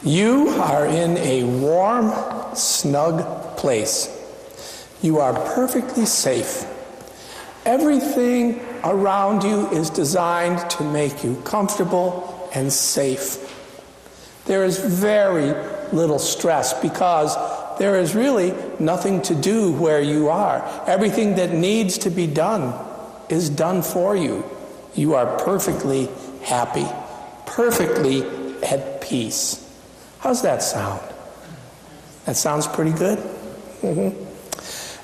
You are in a warm, snug place. You are perfectly safe. Everything around you is designed to make you comfortable and safe. There is very little stress because there is really nothing to do where you are. Everything that needs to be done is done for you. You are perfectly happy, perfectly at peace. How's that sound? That sounds pretty good?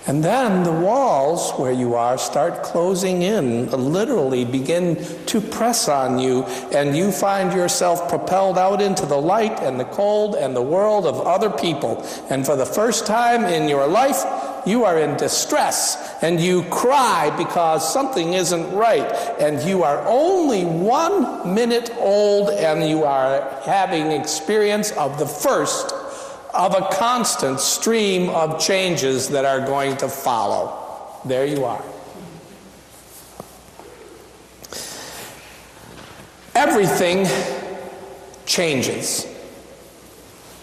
And then the walls where you are start closing in, literally begin to press on you, and you find yourself propelled out into the light and the cold and the world of other people. And for the first time in your life, you are in distress, and you cry because something isn't right, and you are only 1 minute old, and you are having experience of the first of a constant stream of changes that are going to follow. There you are. Everything changes.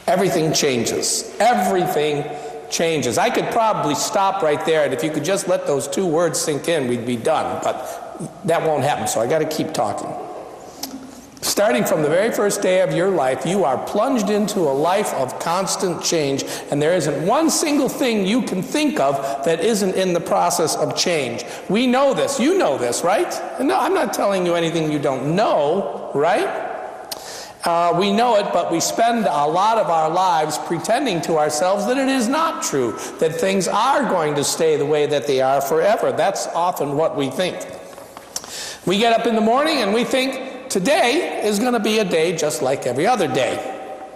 Everything changes. Everything changes. I could probably stop right there, and if you could just let those two words sink in, we'd be done. But that won't happen, so I got to keep talking. Starting from the very first day of your life, you are plunged into a life of constant change, and there isn't one single thing you can think of that isn't in the process of change. We know this. You know this, right? No, I'm not telling you anything you don't know, right? We know it, but we spend a lot of our lives pretending to ourselves that it is not true, that things are going to stay the way that they are forever. That's often what we think. We get up in the morning and we think, today is going to be a day just like every other day,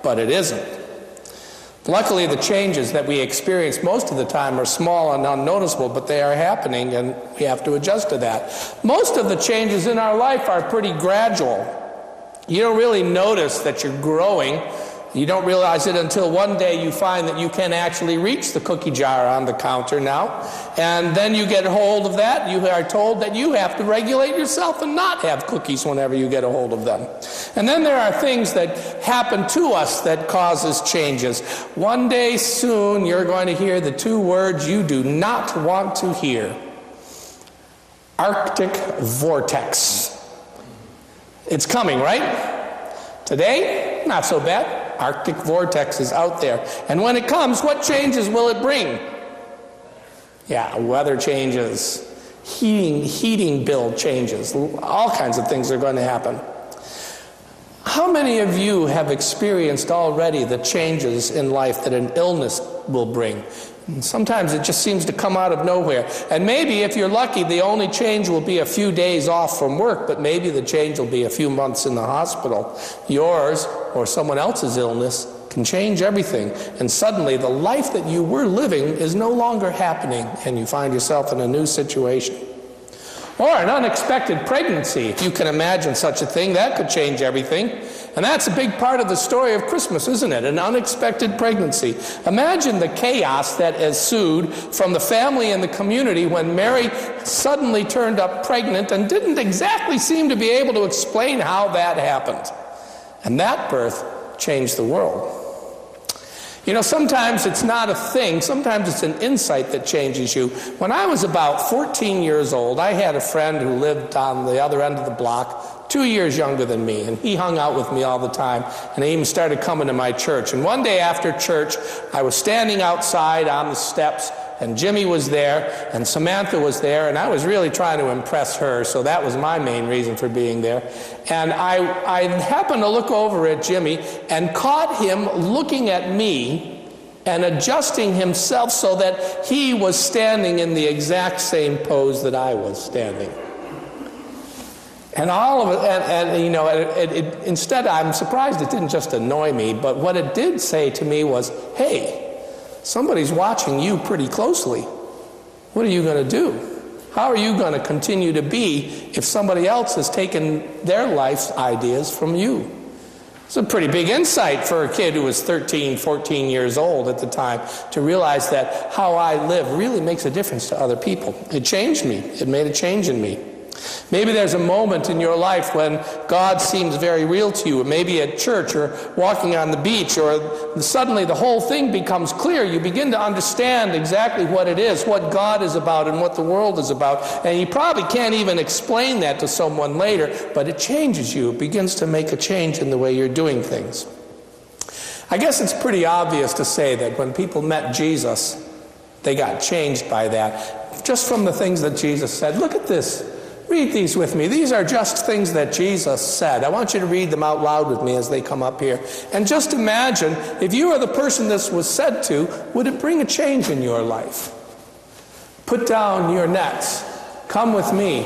but it isn't. Luckily, the changes that we experience most of the time are small and unnoticeable, but they are happening, and we have to adjust to that. Most of the changes in our life are pretty gradual. You don't really notice that you're growing. You don't realize it until one day you find that you can actually reach the cookie jar on the counter now. And then you get a hold of that. You are told that you have to regulate yourself and not have cookies whenever you get a hold of them. And then there are things that happen to us that causes changes. One day soon you're going to hear the two words you do not want to hear. Arctic vortex. It's coming, right? Today, not so bad. Arctic vortex is out there. And when it comes, what changes will it bring? Yeah, weather changes, heating bill changes, all kinds of things are going to happen. How many of you have experienced already the changes in life that an illness will bring? And sometimes it just seems to come out of nowhere. And maybe if you're lucky, the only change will be a few days off from work, but maybe the change will be a few months in the hospital. Yours or someone else's illness can change everything. And suddenly the life that you were living is no longer happening, and you find yourself in a new situation. Or an unexpected pregnancy, if you can imagine such a thing, that could change everything. And that's a big part of the story of Christmas, isn't it? An unexpected pregnancy. Imagine the chaos that ensued from the family and the community when Mary suddenly turned up pregnant and didn't exactly seem to be able to explain how that happened. And that birth changed the world. You know, sometimes it's not a thing, sometimes it's an insight that changes you. When I was about 14 years old, I had a friend who lived on the other end of the block, 2 years younger than me, and he hung out with me all the time, and he even started coming to my church. And one day after church, I was standing outside on the steps, and Jimmy was there, and Samantha was there, and I was really trying to impress her, so that was my main reason for being there. And I happened to look over at Jimmy and caught him looking at me and adjusting himself so that he was standing in the exact same pose that I was standing. And all of it, and you know, instead, I'm surprised it didn't just annoy me, but what it did say to me was, hey, somebody's watching you pretty closely. What are you going to do? How are you going to continue to be if somebody else has taken their life's ideas from you? It's a pretty big insight for a kid who was 13, 14 years old at the time to realize that how I live really makes a difference to other people. It changed me. It made a change in me. Maybe there's a moment in your life when God seems very real to you, maybe at church or walking on the beach, or suddenly the whole thing becomes clear. You begin to understand exactly what it is, what God is about and what the world is about. And you probably can't even explain that to someone later, but it changes you. It begins to make a change in the way you're doing things. I guess it's pretty obvious to say that when people met Jesus, they got changed by that. Just from the things that Jesus said. Look at this. Read these with me. These are just things that Jesus said. I want you to read them out loud with me as they come up here. And just imagine, if you are the person this was said to, would it bring a change in your life? Put down your nets. Come with me,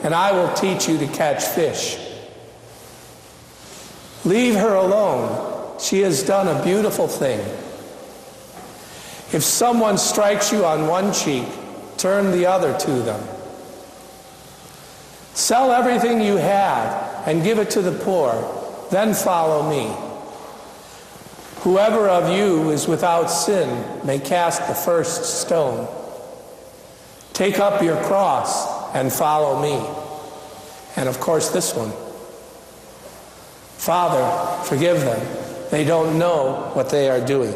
and I will teach you to catch fish. Leave her alone. She has done a beautiful thing. If someone strikes you on one cheek, turn the other to them. Sell everything you have and give it to the poor, then follow me. Whoever of you is without sin may cast the first stone. Take up your cross and follow me. And of course this one. Father, forgive them. They don't know what they are doing.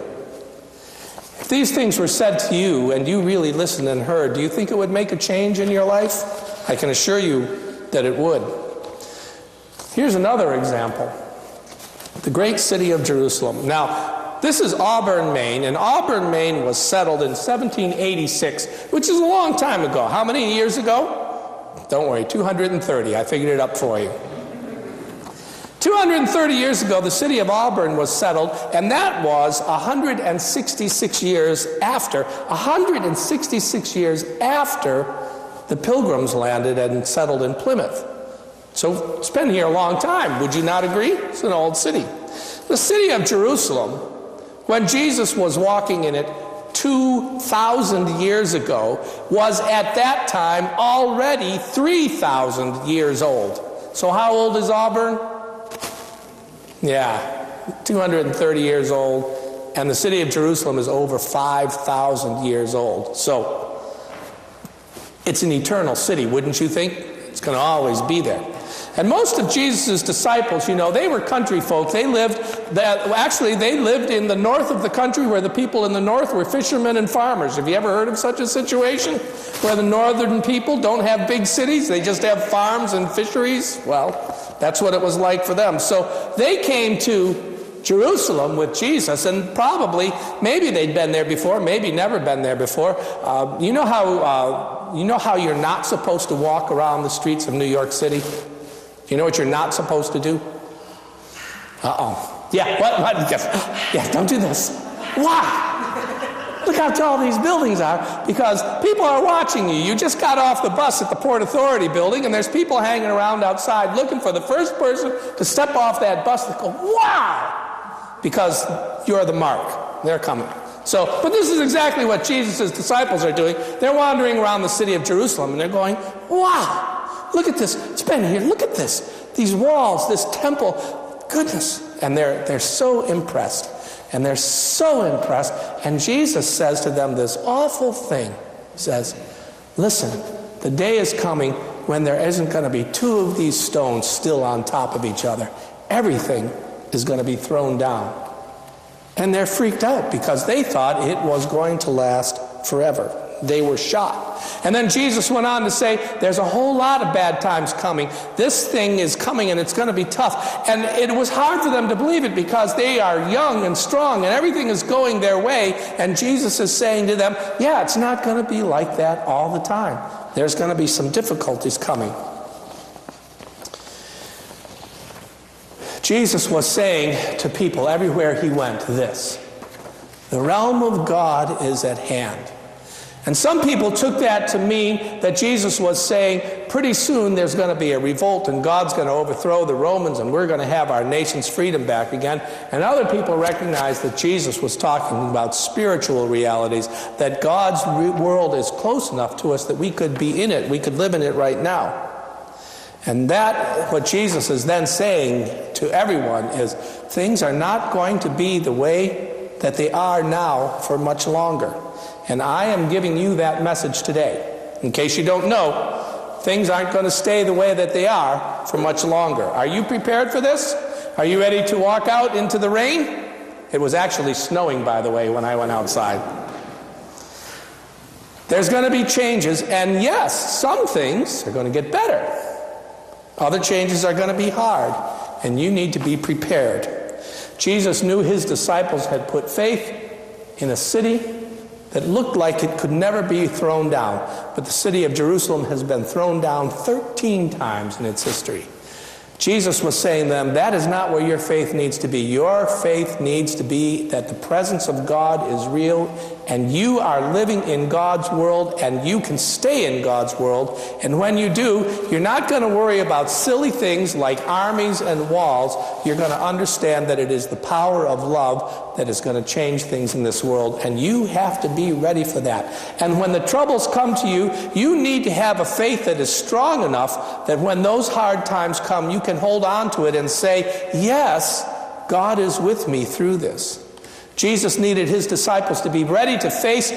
If these things were said to you and you really listened and heard, do you think it would make a change in your life? I can assure you that it would. Here's another example. The great city of Jerusalem. Now, this is Auburn, Maine, and Auburn, Maine was settled in 1786, which is a long time ago. How many years ago? Don't worry, 230. I figured it up for you. 230 years ago, the city of Auburn was settled, and that was 166 years after. 166 years after the Pilgrims landed and settled in Plymouth. So it's been here a long time. Would you not agree? It's an old city. The city of Jerusalem, when Jesus was walking in it 2,000 years ago, was at that time already 3,000 years old. So how old is Auburn? Yeah, 230 years old. And the city of Jerusalem is over 5,000 years old. So it's an eternal city, wouldn't you think? It's going to always be there. And most of Jesus' disciples, you know, they were country folk. They lived in the north of the country, where the people in the north were fishermen and farmers. Have you ever heard of such a situation? Where the northern people don't have big cities, they just have farms and fisheries? Well, that's what it was like for them. So they came to Jerusalem with Jesus, and probably, maybe they'd been there before, maybe never been there before. You know how you're not supposed to walk around the streets of New York City? Do you know what you're not supposed to do? Uh-oh. Yeah, what? Yeah, don't do this. Why? Look how tall these buildings are, because people are watching you. You just got off the bus at the Port Authority building, and there's people hanging around outside looking for the first person to step off that bus and go, wow! Because you're the mark. They're coming. So, but this is exactly what Jesus' disciples are doing. They're wandering around the city of Jerusalem, and they're going, wow, look at this. It's been here. Look at this. These walls, this temple. Goodness. And they're so impressed. And they're so impressed. And Jesus says to them this awful thing. He says, listen, the day is coming when there isn't going to be two of these stones still on top of each other. Everything is going to be thrown down. And they're freaked out because they thought it was going to last forever. They were shocked. And then Jesus went on to say, there's a whole lot of bad times coming. This thing is coming, and it's going to be tough. And it was hard for them to believe it because they are young and strong and everything is going their way. And Jesus is saying to them, yeah, it's not going to be like that all the time. There's going to be some difficulties coming. Jesus was saying to people everywhere he went this: the realm of God is at hand. And some people took that to mean that Jesus was saying pretty soon there's going to be a revolt and God's going to overthrow the Romans and we're going to have our nation's freedom back again. And other people recognized that Jesus was talking about spiritual realities, that God's world is close enough to us that we could be in it, we could live in it right now. And that, what Jesus is then saying to everyone is, things are not going to be the way that they are now for much longer. And I am giving you that message today. In case you don't know, things aren't going to stay the way that they are for much longer. Are you prepared for this? Are you ready to walk out into the rain? It was actually snowing, by the way, when I went outside. There's going to be changes, and yes, some things are going to get better. Other changes are going to be hard, and you need to be prepared. Jesus knew his disciples had put faith in a city that looked like it could never be thrown down. But the city of Jerusalem has been thrown down 13 times in its history. Jesus was saying to them, that is not where your faith needs to be. Your faith needs to be that the presence of God is real, and you are living in God's world, and you can stay in God's world. And when you do, you're not going to worry about silly things like armies and walls. You're going to understand that it is the power of love that is going to change things in this world, and you have to be ready for that. And when the troubles come to you, you need to have a faith that is strong enough that when those hard times come, you can hold on to it and say, yes, God is with me through this. Jesus needed his disciples to be ready to face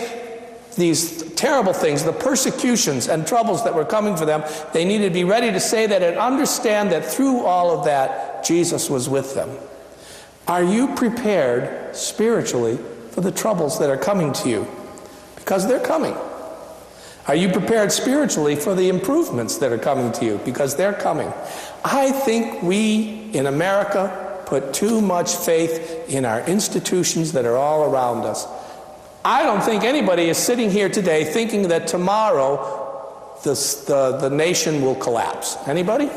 these terrible things, the persecutions and troubles that were coming for them. They needed to be ready to say that and understand that through all of that, Jesus was with them. Are you prepared spiritually for the troubles that are coming to you? Because they're coming. Are you prepared spiritually for the improvements that are coming to you? Because they're coming. I think we in America put too much faith in our institutions that are all around us. I don't think anybody is sitting here today thinking that tomorrow the nation will collapse. Anybody?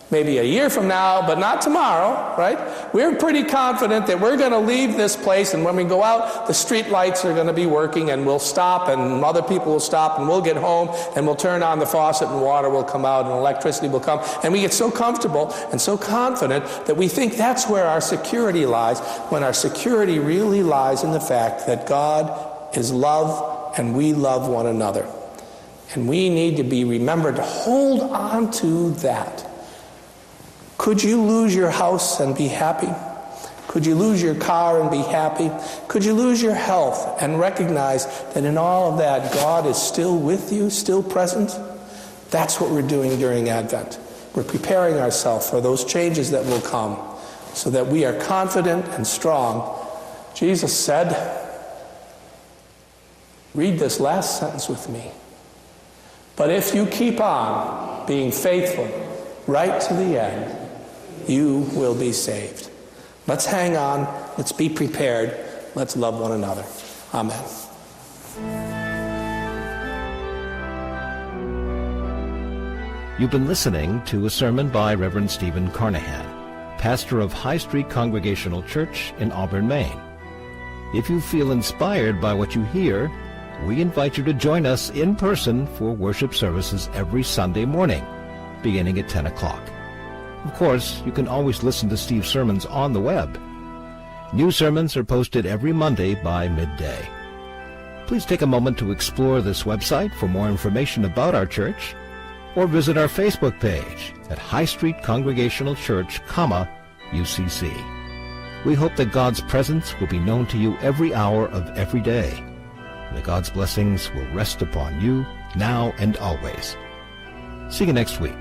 Maybe a year from now, but not tomorrow, right? We're pretty confident that we're going to leave this place, and when we go out, the street lights are going to be working, and we'll stop, and other people will stop, and we'll get home, and we'll turn on the faucet, and water will come out, and electricity will come, and we get so comfortable and so confident that we think that's where our security lies, when our security really lies in the fact that God is love, and we love one another. And we need to be remembered to hold on to that. Could you lose your house and be happy? Could you lose your car and be happy? Could you lose your health and recognize that in all of that, God is still with you, still present? That's what we're doing during Advent. We're preparing ourselves for those changes that will come so that we are confident and strong. Jesus said, read this last sentence with me. But if you keep on being faithful right to the end, you will be saved. Let's hang on. Let's be prepared. Let's love one another. Amen. You've been listening to a sermon by Reverend Stephen Carnahan, pastor of High Street Congregational Church in Auburn, Maine. If you feel inspired by what you hear, we invite you to join us in person for worship services every Sunday morning, beginning at 10 o'clock. Of course, you can always listen to Steve's sermons on the web. New sermons are posted every Monday by midday. Please take a moment to explore this website for more information about our church, or visit our Facebook page at High Street Congregational Church, UCC. We hope that God's presence will be known to you every hour of every day, and that God's blessings will rest upon you now and always. See you next week.